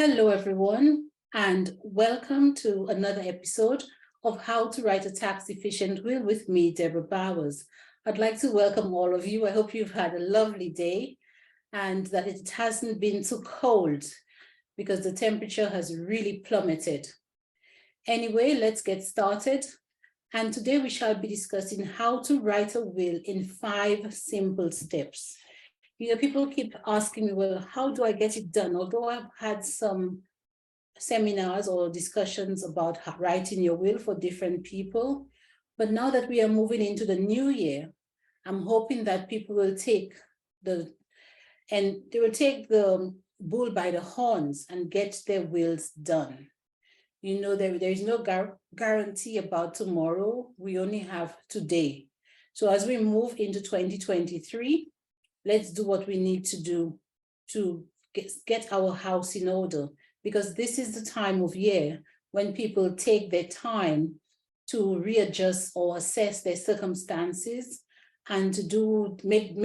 Hello, everyone, and welcome to another episode of How to Write a Tax-Efficient Will with me, Deborah Bowers. I'd like to welcome all of you. I hope you've had a lovely day and that it hasn't been too cold because the temperature has really plummeted. Anyway, let's get started. And today we shall be discussing how to write a will in 5 simple steps. You know, people keep asking me, well, how do I get it done? Although I've had some seminars or discussions about writing your will for different people, but now that we are moving into the new year, I'm hoping that people will take the bull by the horns and get their wills done. You know, there is no guarantee about tomorrow. We only have today. So as we move into 2023, let's do what we need to do to get our house in order, because this is the time of year when people take their time to readjust or assess their circumstances and to make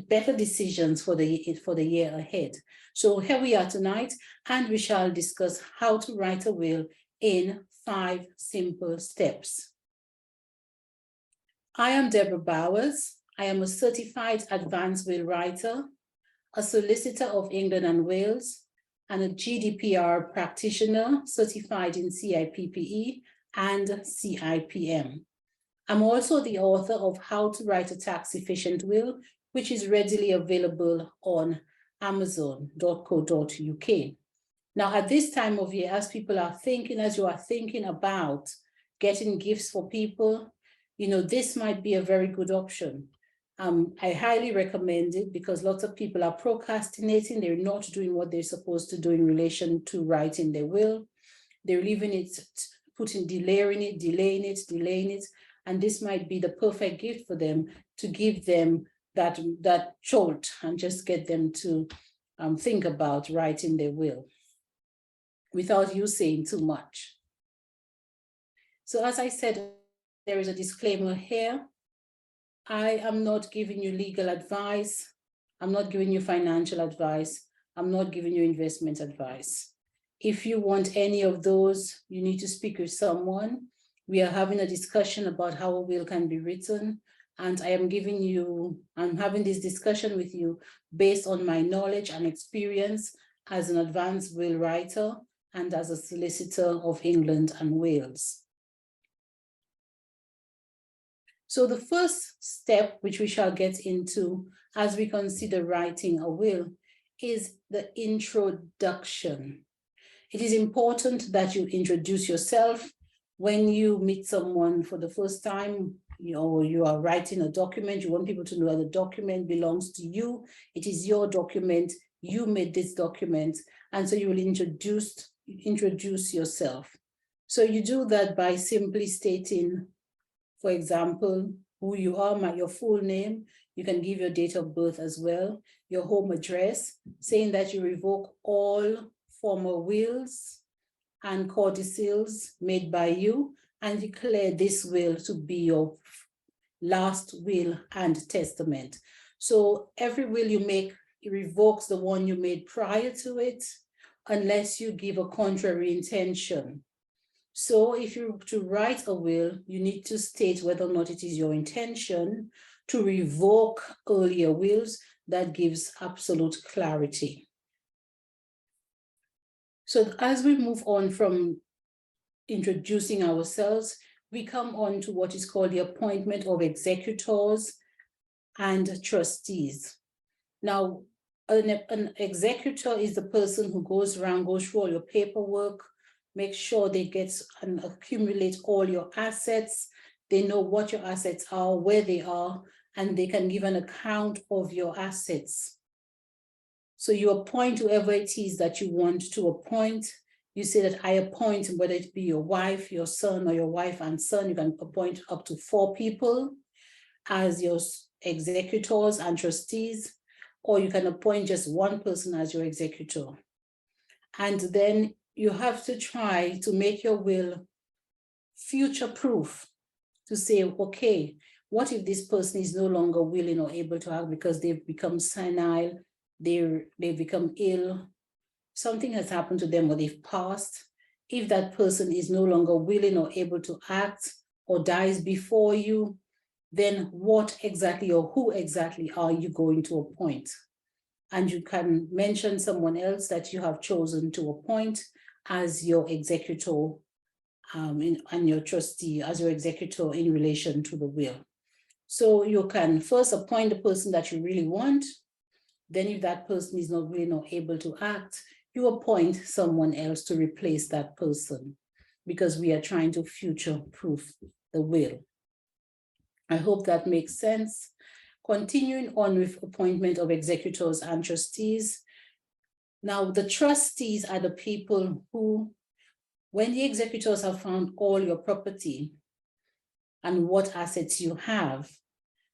better decisions for the year ahead. So here we are tonight, and we shall discuss how to write a will in 5 simple steps. I am Deborah Bowers. I am a certified advanced will writer, a solicitor of England and Wales, and a GDPR practitioner certified in CIPPE and CIPM. I'm also the author of How to Write a Tax-Efficient Will, which is readily available on amazon.co.uk. Now, at this time of year, as you are thinking about getting gifts for people, you know, this might be a very good option. I highly recommend it because lots of people are procrastinating. They're not doing what they're supposed to do in relation to writing their will. They're leaving it, delaying it. And this might be the perfect gift for them to give them that jolt and just get them to think about writing their will without you saying too much. So as I said, there is a disclaimer here. I am not giving you legal advice. I'm not giving you financial advice. I'm not giving you investment advice. If you want any of those, you need to speak with someone. We are having a discussion about how a will can be written, and I'm having this discussion with you based on my knowledge and experience as an advanced will writer and as a solicitor of England and Wales. So the first step, which we shall get into as we consider writing a will, is the introduction. It is important that you introduce yourself. When you meet someone for the first time, you are writing a document, you want people to know that the document belongs to you. It is your document. You made this document. And so you will introduce yourself. So you do that by simply stating, for example, who you are, your full name. You can give your date of birth as well, your home address, saying that you revoke all former wills and codicils made by you and declare this will to be your last will and testament. So every will you make, it revokes the one you made prior to it, unless you give a contrary intention. So if you to write a will, you need to state whether or not it is your intention to revoke earlier wills. That gives absolute clarity. So as we move on from introducing ourselves, we come on to what is called the appointment of executors and trustees. Now, an executor is the person who goes through all your paperwork, make sure they get and accumulate all your assets. They know what your assets are, where they are, and they can give an account of your assets. So you appoint whoever it is that you want to appoint. You say that I appoint, whether it be your wife, your son, or your wife and son. You can appoint up to 4 people as your executors and trustees, or you can appoint just 1 person as your executor. And then you have to try to make your will future-proof, to say, okay, what if this person is no longer willing or able to act because they've become senile, they've become ill, something has happened to them or they've passed, if that person is no longer willing or able to act or dies before you, then what exactly or who exactly are you going to appoint? And you can mention someone else that you have chosen to appoint as your executor and your trustee, as your executor in relation to the will. So you can first appoint the person that you really want. Then if that person is not willing or able to act, you appoint someone else to replace that person, because we are trying to future-proof the will. I hope that makes sense. Continuing on with appointment of executors and trustees. Now, the trustees are the people who, when the executors have found all your property and what assets you have,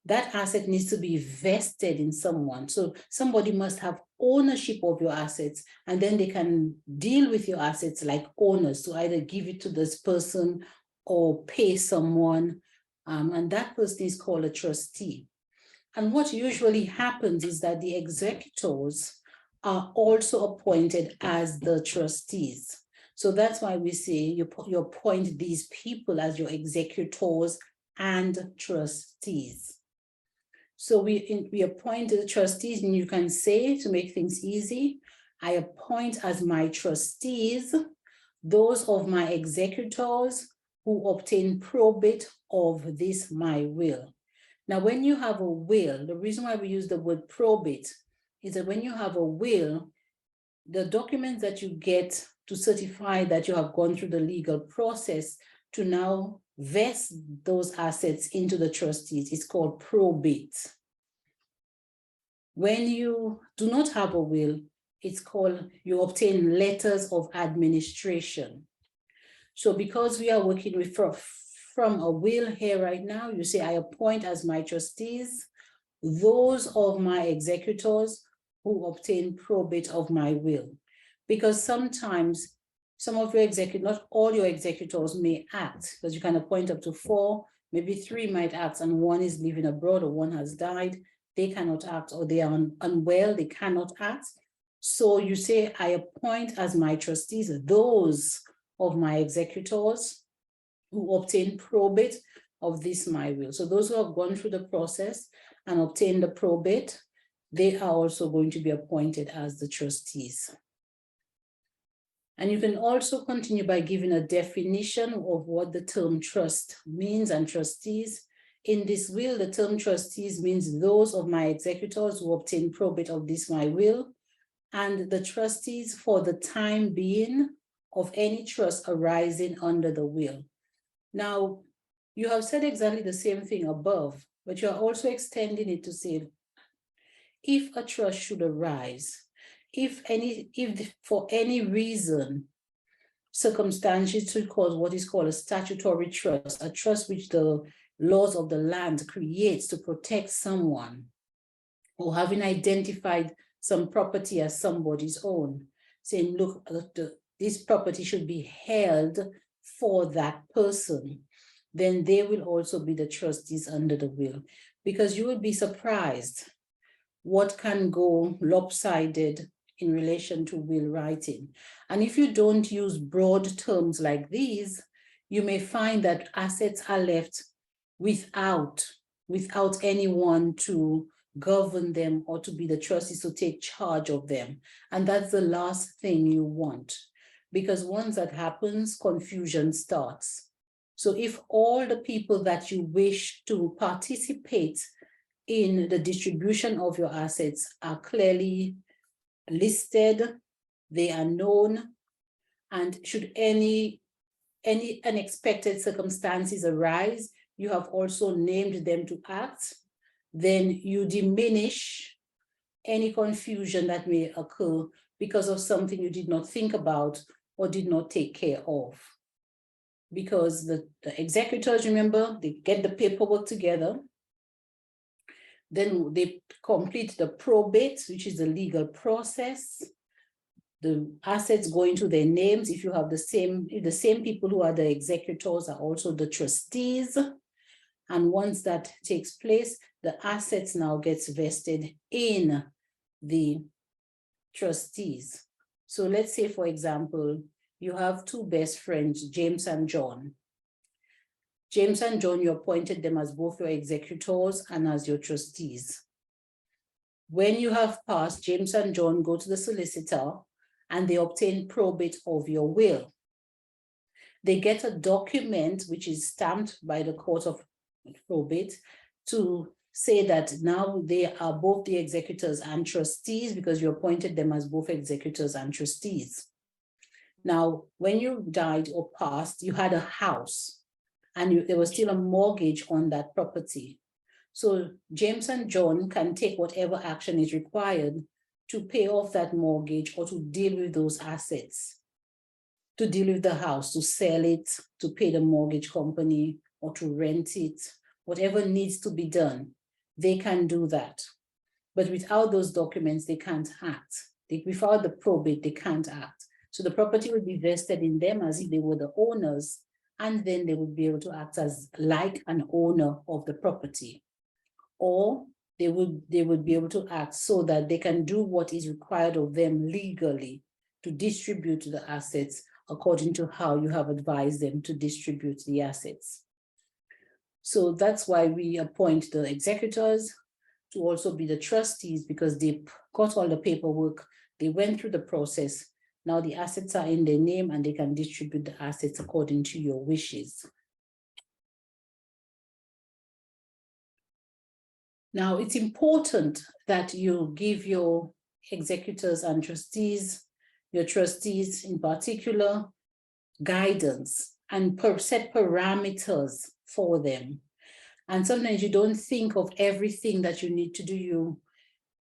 that asset needs to be vested in someone. So somebody must have ownership of your assets, and then they can deal with your assets like owners, to either give it to this person or pay someone, and that person is called a trustee. And what usually happens is that the executors are also appointed as the trustees. So that's why we say you appoint these people as your executors and trustees. So we appoint the trustees, and you can say, to make things easy, I appoint as my trustees those of my executors who obtain probate of this my will. Now, when you have a will, the reason why we use the word probate is that when you have a will, the documents that you get to certify that you have gone through the legal process to now vest those assets into the trustees is called probate. When you do not have a will, it's called, you obtain letters of administration. So because we are working with from a will here right now, you say, I appoint as my trustees those of my executors who obtain probate of my will. Because sometimes some of your executors, not all your executors may act, because you can appoint up to 4, maybe 3 might act, and 1 is living abroad or 1 has died, they cannot act, or they are unwell, they cannot act. So you say, I appoint as my trustees those of my executors who obtain probate of this my will. So those who have gone through the process and obtained the probate, they are also going to be appointed as the trustees. And you can also continue by giving a definition of what the term trust means and trustees. In this will, the term trustees means those of my executors who obtain probate of this my will, and the trustees for the time being of any trust arising under the will. Now, you have said exactly the same thing above, but you are also extending it to say, if a trust should arise, if for any reason, circumstances should cause what is called a statutory trust, a trust which the laws of the land creates to protect someone, or having identified some property as somebody's own, saying, look, this property should be held for that person, then they will also be the trustees under the will. Because you will be surprised what can go lopsided in relation to will writing. And if you don't use broad terms like these, you may find that assets are left without anyone to govern them or to be the trustees to take charge of them. And that's the last thing you want, because once that happens, confusion starts. So if all the people that you wish to participate in the distribution of your assets are clearly listed, they are known, and should any unexpected circumstances arise, you have also named them to act, then you diminish any confusion that may occur because of something you did not think about or did not take care of. Because the executors, remember, they get the paperwork together, then they complete the probate, which is the legal process. The assets go into their names. If you have the same people who are the executors are also the trustees. And once that takes place, the assets now gets vested in the trustees. So let's say, for example, you have two best friends, James and John. James and John, you appointed them as both your executors and as your trustees. When you have passed, James and John go to the solicitor and they obtain probate of your will. They get a document which is stamped by the court of probate to say that now they are both the executors and trustees, because you appointed them as both executors and trustees. Now, when you died or passed, you had a house and there was still a mortgage on that property. So James and John can take whatever action is required to pay off that mortgage or to deal with those assets, to deal with the house, to sell it, to pay the mortgage company, or to rent it, whatever needs to be done, they can do that. But without those documents, they can't act. Without the probate, they can't act. So the property will be vested in them as if they were the owners, and then they would be able to act as like an owner of the property. Or they would be able to act so that they can do what is required of them legally to distribute the assets according to how you have advised them to distribute the assets. So that's why we appoint the executors to also be the trustees, because they got all the paperwork, they went through the process. Now the assets are in their name and they can distribute the assets according to your wishes. Now, it's important that you give your executors and trustees, your trustees in particular, guidance and set parameters for them. And sometimes you don't think of everything that you need to do.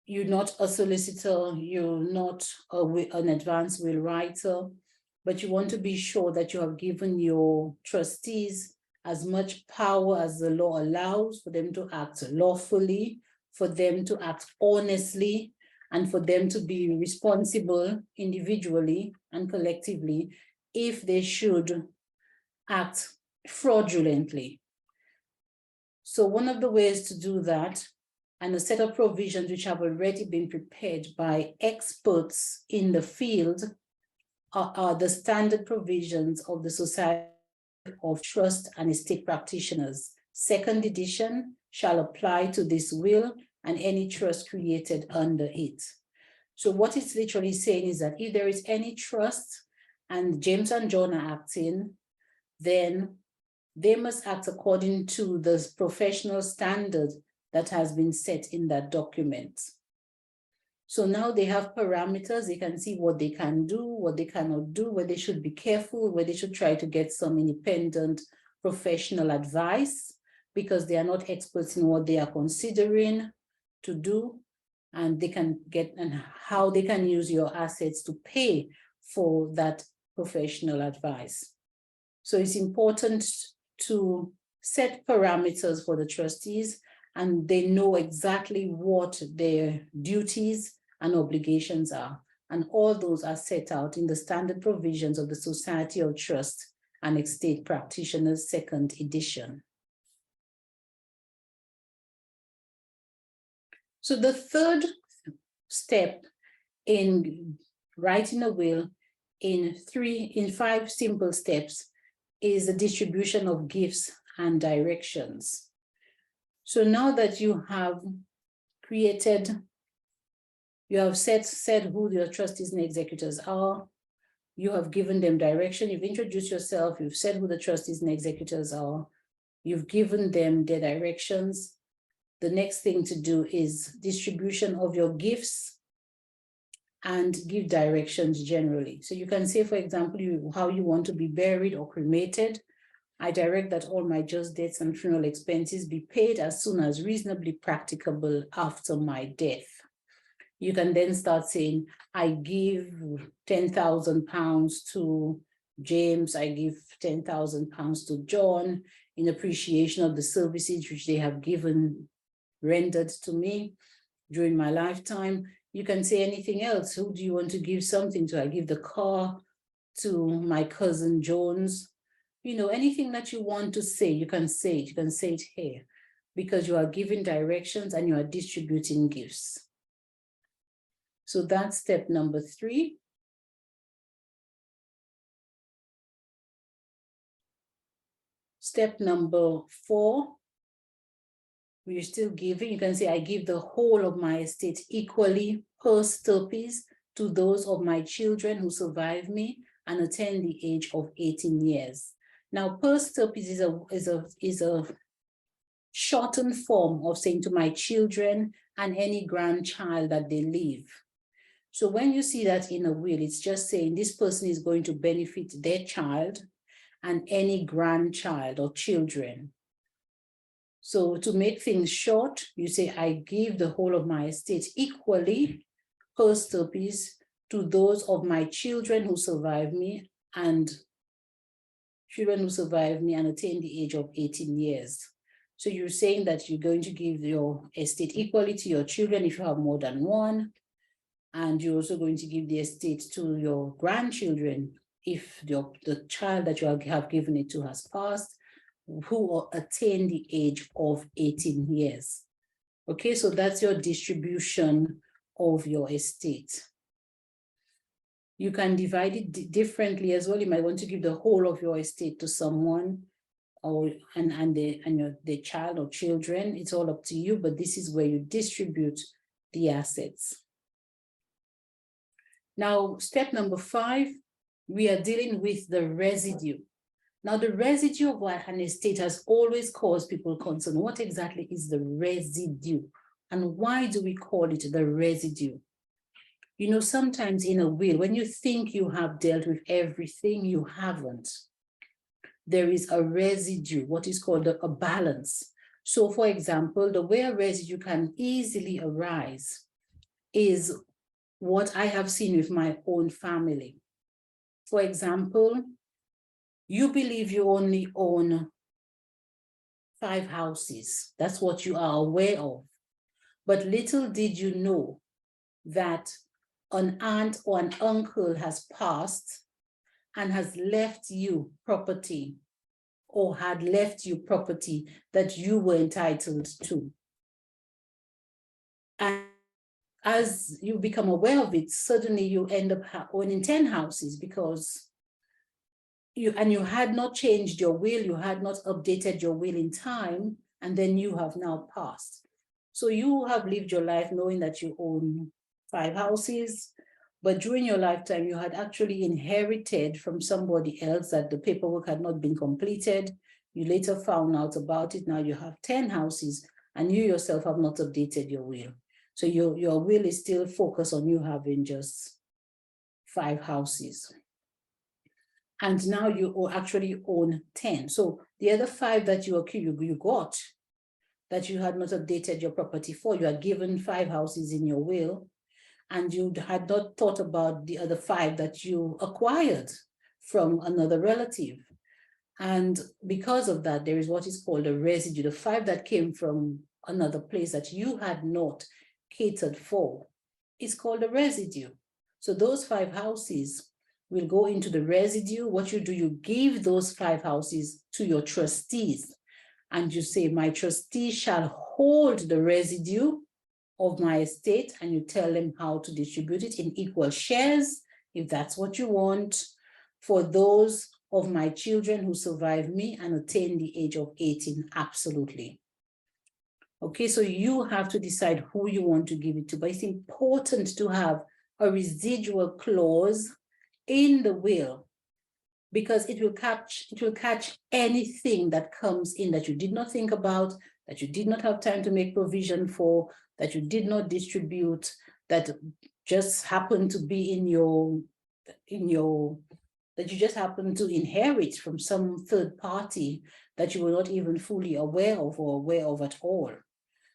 You're not a solicitor, you're not an advanced will writer, but you want to be sure that you have given your trustees as much power as the law allows for them to act lawfully, for them to act honestly, and for them to be responsible individually and collectively if they should act fraudulently. So one of the ways to do that, and a set of provisions which have already been prepared by experts in the field, are the standard provisions of the Society of Trust and Estate Practitioners. 2nd edition shall apply to this will and any trust created under it. So what it's literally saying is that if there is any trust and James and John are acting, then they must act according to the professional standard that has been set in that document. So now they have parameters, they can see what they can do, what they cannot do, where they should be careful, where they should try to get some independent professional advice, because they are not experts in what they are considering to do, and they can get, and how they can use your assets to pay for that professional advice. So it's important to set parameters for the trustees, and they know exactly what their duties and obligations are. And all those are set out in the standard provisions of the Society of Trust and Estate Practitioners 2nd edition. So the third step in writing a will in 5 simple steps is the distribution of gifts and directions. So now that you have created, you have said who your trustees and executors are, you have given them direction, you've introduced yourself, you've said who the trustees and executors are, you've given them their directions. The next thing to do is distribution of your gifts and give directions generally. So you can say, for example, how you want to be buried or cremated. I direct that all my just deaths and funeral expenses be paid as soon as reasonably practicable after my death. You can then start saying, I give £10,000 to James, I give £10,000 to John in appreciation of the services which they have rendered to me during my lifetime. You can say anything else. Who do you want to give something to? I give the car to my cousin Jones. You know, anything that you want to say, you can say it. You can say it here, because you are giving directions and you are distributing gifts. So that's step number 3. Step number 4, we're still giving. You can say, I give the whole of my estate equally per Trustees to those of my children who survive me and attain the age of 18 years. Now, per Trustees is a shortened form of saying to my children and any grandchild that they leave. So when you see that in a will, it's just saying this person is going to benefit their child and any grandchild or children. So to make things short, you say, I give the whole of my estate equally per Trustees to those of my children who survive me and attain the age of 18 years. So you're saying that you're going to give your estate equally to your children if you have more than one, and you're also going to give the estate to your grandchildren if the child that you have given it to has passed, who will attain the age of 18 years. Okay, so that's your distribution of your estate. You can divide it differently as well. You might want to give the whole of your estate to someone, or the child or children. It's all up to you, but this is where you distribute the assets. Now, step number 5, we are dealing with the residue. Now, the residue of an estate has always caused people concern. What exactly is the residue? And why do we call it the residue? You know, sometimes in a will, when you think you have dealt with everything, you haven't. There is a residue, what is called a balance. So, for example, the way a residue can easily arise is what I have seen with my own family. For example, you believe you only own 5 houses. That's what you are aware of. But little did you know that an aunt or an uncle has passed and has left you property, or had left you property that you were entitled to. And as you become aware of it, suddenly you end up owning 10 houses because you had not changed your will, you had not updated your will in time, and then you have now passed. So you have lived your life knowing that you own 5 houses, but during your lifetime, you had actually inherited from somebody else that the paperwork had not been completed. You later found out about it. Now you have 10 houses and you yourself have not updated your will. So your will is still focused on you having just 5 houses. And now you actually own 10. So the other 5 that you got, that you had not updated your property for, you had given 5 houses in your will, and you had not thought about the other 5 that you acquired from another relative. And because of that, there is what is called a residue, the 5 that came from another place that you had not catered for. It's called a residue. So those 5 houses will go into the residue. What you do, you give those 5 houses to your trustees, and you say, my trustee shall hold the residue of my estate, and you tell them how to distribute it in equal shares, if that's what you want, for those of my children who survive me and attain the age of 18, absolutely. Okay, so you have to decide who you want to give it to, but it's important to have a residual clause in the will, because it will catch anything that comes in that you did not think about, that you did not have time to make provision for, that you did not distribute, that just happened to be that you just happen to inherit from some third party that you were not even fully aware of or aware of at all.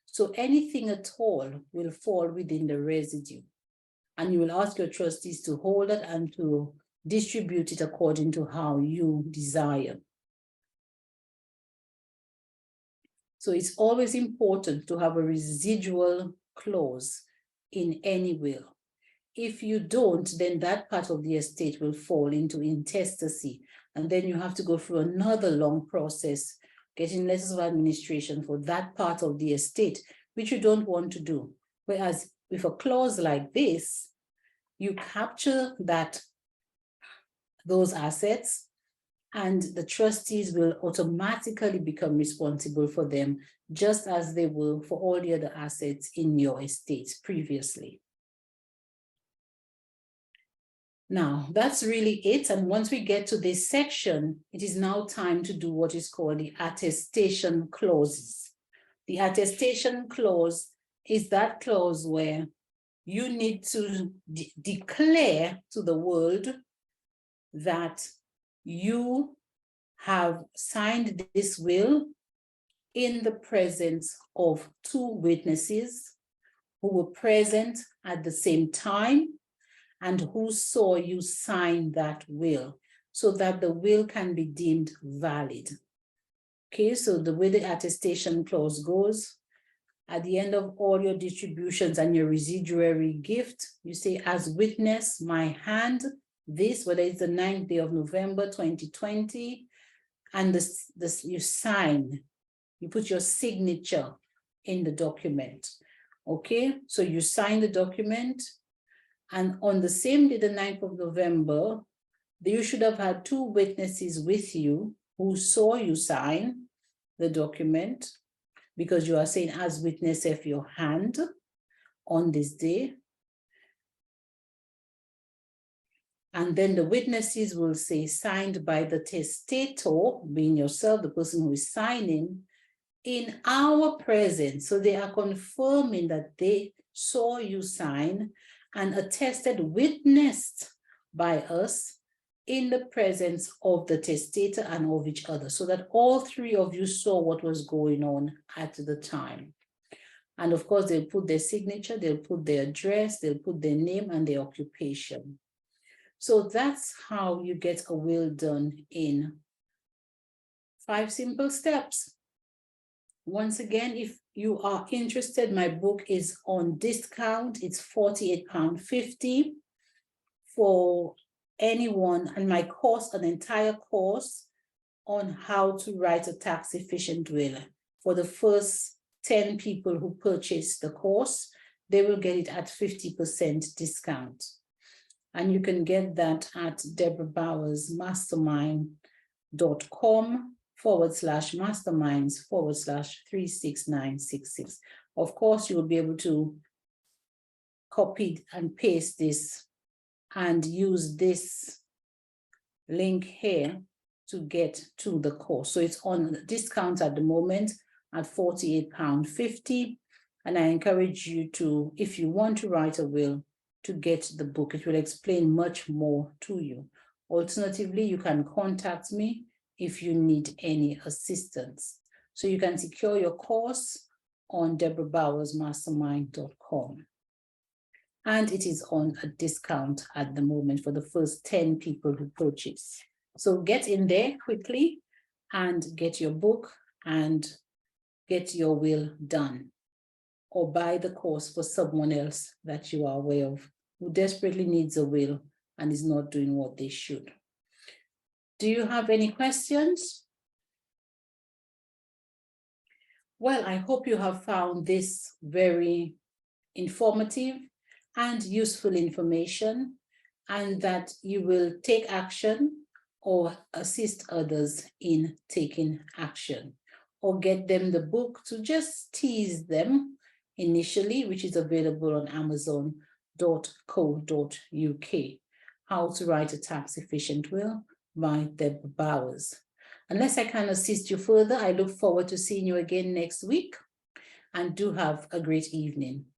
So anything at all will fall within the residue, and you will ask your trustees to hold it and to distribute it according to how you desire. So it's always important to have a residual clause in any will. If you don't, then that part of the estate will fall into intestacy, and then you have to go through another long process, getting letters of administration for that part of the estate, which you don't want to do. Whereas with a clause like this, you capture those assets, and the trustees will automatically become responsible for them, just as they were for all the other assets in your estate previously. Now, that's really it. And once we get to this section, it is now time to do what is called the attestation clauses. The attestation clause is that clause where you need to declare to the world that you have signed this will in the presence of two witnesses who were present at the same time and who saw you sign that will, so that the will can be deemed valid. Okay, so the way the attestation clause goes, at the end of all your distributions and your residuary gift, you say, as witness my hand, this, whether it's the 9th day of November 2020, and this you sign, you put your signature in the document. Okay, so you sign the document, and on the same day, the 9th of November, you should have had two witnesses with you who saw you sign the document, because you are saying as witness of your hand on this day. And then the witnesses will say signed by the testator, being yourself, the person who is signing, in our presence. So they are confirming that they saw you sign and attested, witnessed by us in the presence of the testator and of each other, so that all three of you saw what was going on at the time. And of course, they'll put their signature, they'll put their address, they'll put their name and their occupation. So that's how you get a will done in 5 simple steps. Once again, if you are interested, my book is on discount. It's £48.50 for anyone, and my course, an entire course on how to write a tax efficient will. For the first 10 people who purchase the course, they will get it at 50% discount. And you can get that at deborahbowersmastermind.com/masterminds/36966. Of course, you will be able to copy and paste this and use this link here to get to the course. So it's on discount at the moment at £48.50. And I encourage you to, if you want to write a will, to get the book. It will explain much more to you. Alternatively, you can contact me if you need any assistance. So you can secure your course on deborahbowersmastermind.com. And it is on a discount at the moment for the first 10 people who purchase. So get in there quickly and get your book and get your will done, or buy the course for someone else that you are aware of who desperately needs a will and is not doing what they should. Do you have any questions? Well, I hope you have found this very informative and useful information, and that you will take action or assist others in taking action, or get them the book to just tease them initially, which is available on amazon.co.uk. How to Write a Tax Efficient Will by Deborah Bowers. Unless I can assist you further, I look forward to seeing you again next week, and do have a great evening.